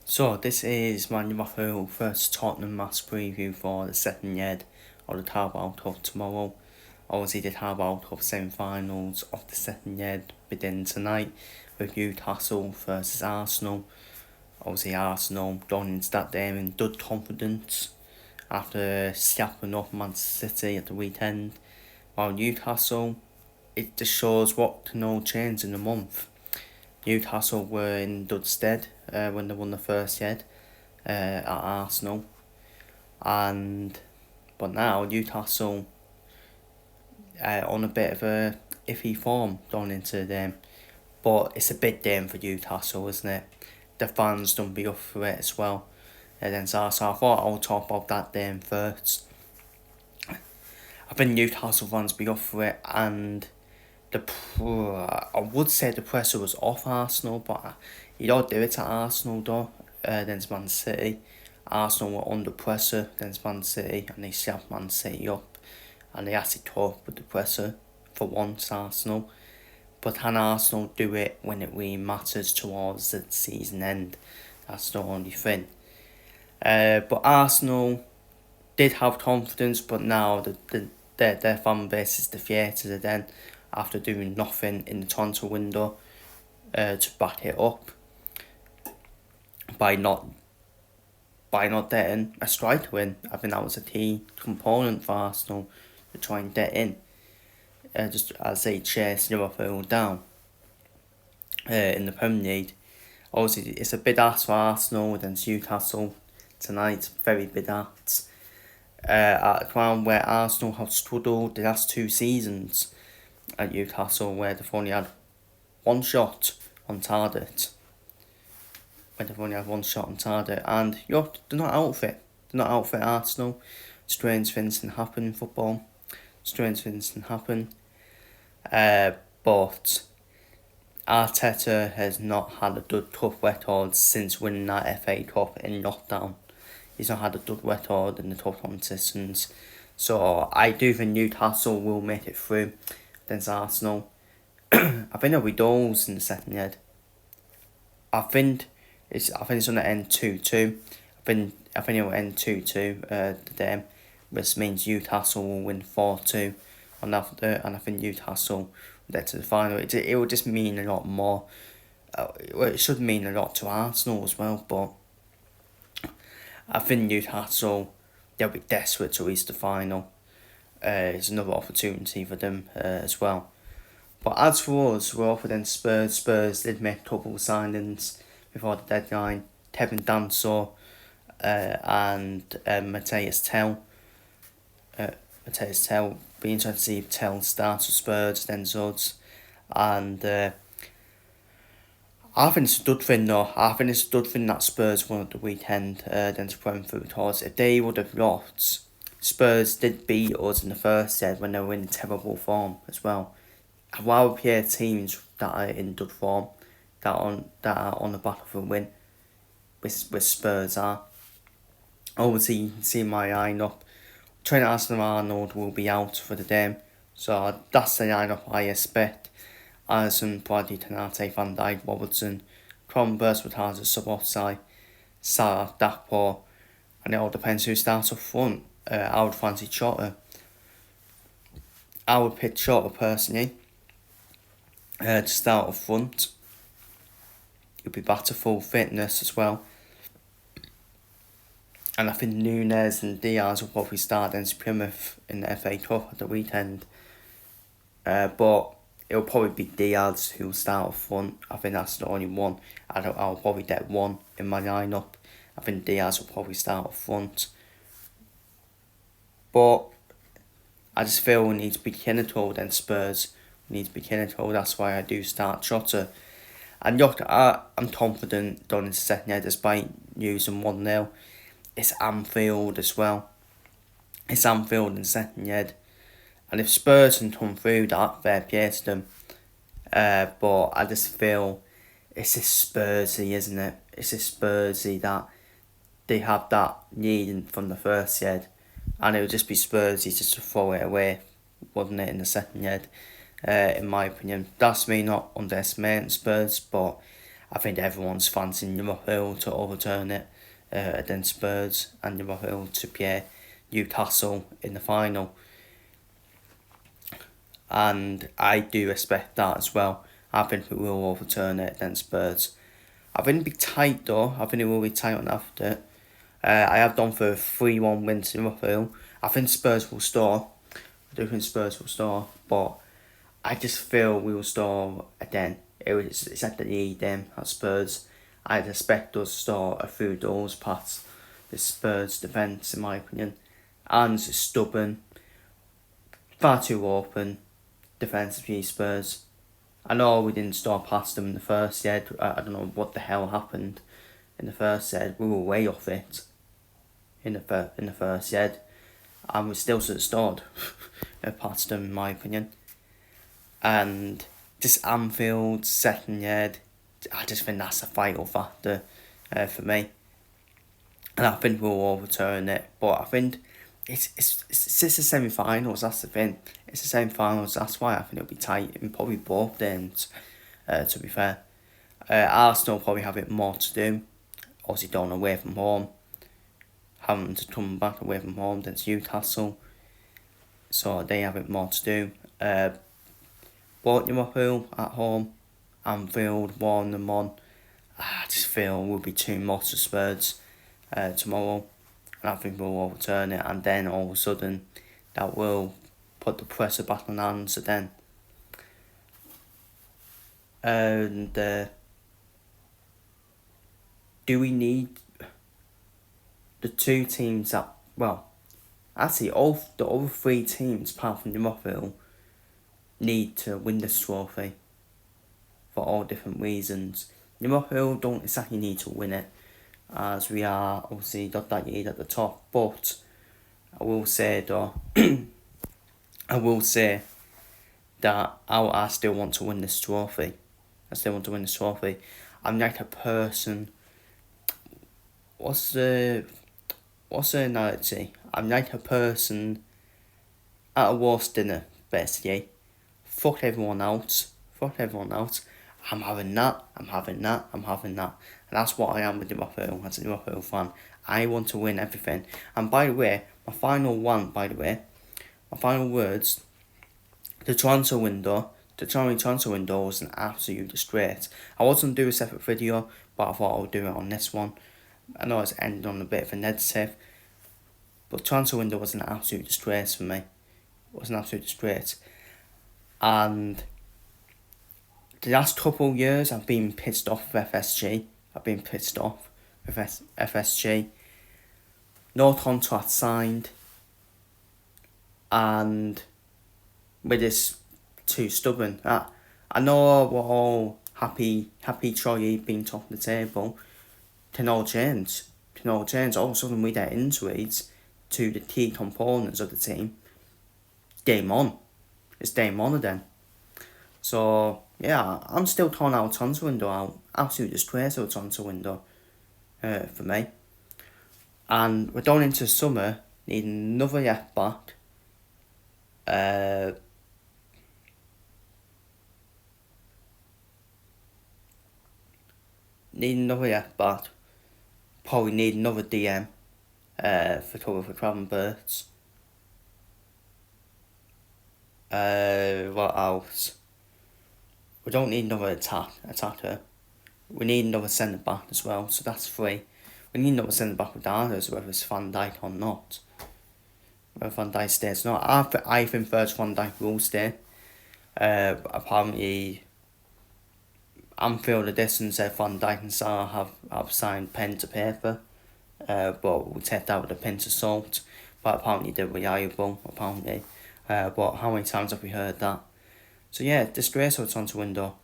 So this is my Liverpool first Tottenham match preview for the second leg of the Carabao Cup tomorrow. Obviously the Carabao Cup semi-finals of the second leg begin tonight with Newcastle versus Arsenal. Obviously Arsenal going into that game in good confidence after slapping up Manchester City at the weekend, while Newcastle, it just shows what can all change in a month. Newcastle were in good stead when they won the first leg at Arsenal, but now Newcastle on a bit of a iffy form going into them. But it's a big game for Newcastle, isn't it? The fans don't be up for it as well against Arsenal. I thought I'll talk about that game first. I think Newcastle fans be up for it, and I would say the pressure was off Arsenal, but you don't do it at Arsenal though. Against Man City, Arsenal were under pressure against Man City, and they slapped Man City up, and they actually cope with the pressure for once, Arsenal. But can Arsenal do it when it really matters towards the season end? That's the only thing. But Arsenal did have confidence, but now their fan base is defeated again after doing nothing in the transfer window to back it up by not getting a strike win. I think that was a key component for Arsenal to try and get in, just as they chase Liverpool down in the Premier League. Obviously, it's a big ask for Arsenal against Newcastle tonight. Very big ask. At a ground where Arsenal have struggled the last 2 seasons at Newcastle, where they've only had one shot on target. And they're not out for it. They're not out for Arsenal. Strange things can happen in football. But Arteta has not had a good cup record since winning that FA Cup in lockdown. He's not had a good record in the top competitions. So I do think Newcastle will make it through against Arsenal. I think there'll be goals in the second leg. I think it's gonna end 2-2. I think it will end 2-2 to them, which means Newcastle will win 4-2 and I think Newcastle will get to the final. It will just mean a lot more. It should mean a lot to Arsenal as well, but I think Newcastle, they'll be desperate to reach the final. It's another opportunity for them as well. But as for us, we're up against Spurs. Spurs did make a couple of signings before the deadline. Kevin Danso and Matthias Tell. Be interested to see if Tell starts with Spurs, then Zuds. And I think it's a good thing though. I think it's a good thing that Spurs won at the weekend against Brentford, because if they would have lost, Spurs did beat us in the first set when they were in terrible form as well. I'd rather play teams that are in good form, that are on the back of a win, with Spurs are. Obviously, you can see my lineup. Trent Alexander-Arnold will be out for the game, so that's the lineup I expect. Alisson, Bradley, Canate, Van Dijk, Robertson, Cronberg, Wataz, Szoboszlai, Salah, Dakpo, and it all depends who starts up front. I would fancy Jota. I would pick Jota personally to start up front. He'll be back to full fitness as well. And I think Núñez and Diaz will probably start against Plymouth in the FA Cup at the weekend. But it'll probably be Diaz who'll start up front. I think that's the only one. I'll probably get one in my lineup. I think Diaz will probably start up front. But I just feel we need to be clinical against Spurs. We need to be clinical. That's why I do start Jota. And look, I'm confident going into second leg despite losing 1-0. It's Anfield as well. It's Anfield in second leg. And if Spurs can come through that, fair play to them. But I just feel it's just Spursy, isn't it? It's just Spursy that they have that need from the first leg. And it would just be Spursy just to throw it away, wouldn't it, in the second leg? In my opinion. That's me not underestimating Spurs, but I think everyone's fancying Liverpool to overturn it against Spurs, and Liverpool to play Newcastle in the final. And I do expect that as well. I think we will overturn it against Spurs. I think it'll be tight though. I think it will be tight on after. I have done for a 3-1 win to Liverpool. I think Spurs will score. I do think Spurs will score, but I just feel we will score again. It's at the lead then at Spurs. I'd expect us to score a few goals past the Spurs defence, in my opinion. And it's stubborn, far too open defensively, Spurs. I know we didn't score past them in the first set. I don't know what the hell happened in the first set. We were way off it in the first set, and we still should have scored past them, in my opinion. And this Anfield second yard, I just think that's a vital factor for me. And I think we'll overturn it. But I think it's the semi-finals, that's the thing. It's the semi-finals, that's why I think it'll be tight in probably both ends, to be fair. Arsenal probably have it more to do. Obviously going away from home. Having to come back away from home against Newcastle. So they have it more to do. But Liverpool at home, Anfield 1-1. I just feel will be too much for Spurs tomorrow. And I think we'll overturn it, and then all of a sudden that will put the pressure back on hands again. And do we need the two teams that, well, actually all the other three teams apart from Liverpool need to win this trophy for all different reasons. Liverpool don't exactly need to win it, as we are obviously got that lead at the top, but I will say though, that I still want to win this trophy. I'm like a person. What's the analogy? I'm like a person at a roast dinner, basically. Fuck everyone else. I'm having that. And that's what I am with Liverpool as a Liverpool fan. I want to win everything. And by the way, my final words, the January transfer window was an absolute disgrace. I was going to do a separate video, but I thought I would do it on this one. I know it's ended on a bit of a negative, but transfer window was an absolute disgrace for me. And the last couple of years, I've been pissed off with FSG. No contract signed. And we're just too stubborn. I know we're all happy Troy being top of the table. Can all change. All of a sudden we get injuries to the key components of the team. Game on. It's game on again. So, yeah, I'm still calling our transfer window out. Absolute disgrace of a transfer window for me. And we're going into summer, needing another left back. Probably need another DM for Cravenberts. What else? We don't need another attacker. We need another centre back as well, so that's 3. We need another centre back regardless whether it's Van Dijk or not. Whether Van Dijk stays or not. I think first Van Dijk will stay. Apparently Anfield Edition said Van Dijk and Salah have signed pen to paper. But we'll take that with a pinch of salt. But apparently they're reliable, apparently. But how many times have we heard that? So yeah, disgraceful transfer window.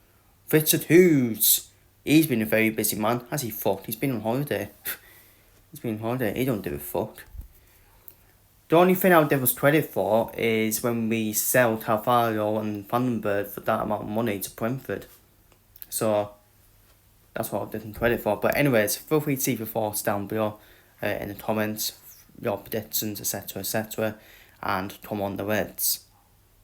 Richard Hughes. He's been a very busy man. Has he fucked? He's been on holiday. He don't give a fuck. The only thing I'll give us credit for is when we sell Carvalho and Vandenberg for that amount of money to Brentford. So that's what I'll give them credit for. But anyways, feel free to leave your thoughts down below in the comments, your predictions, etc. and come on the Reds.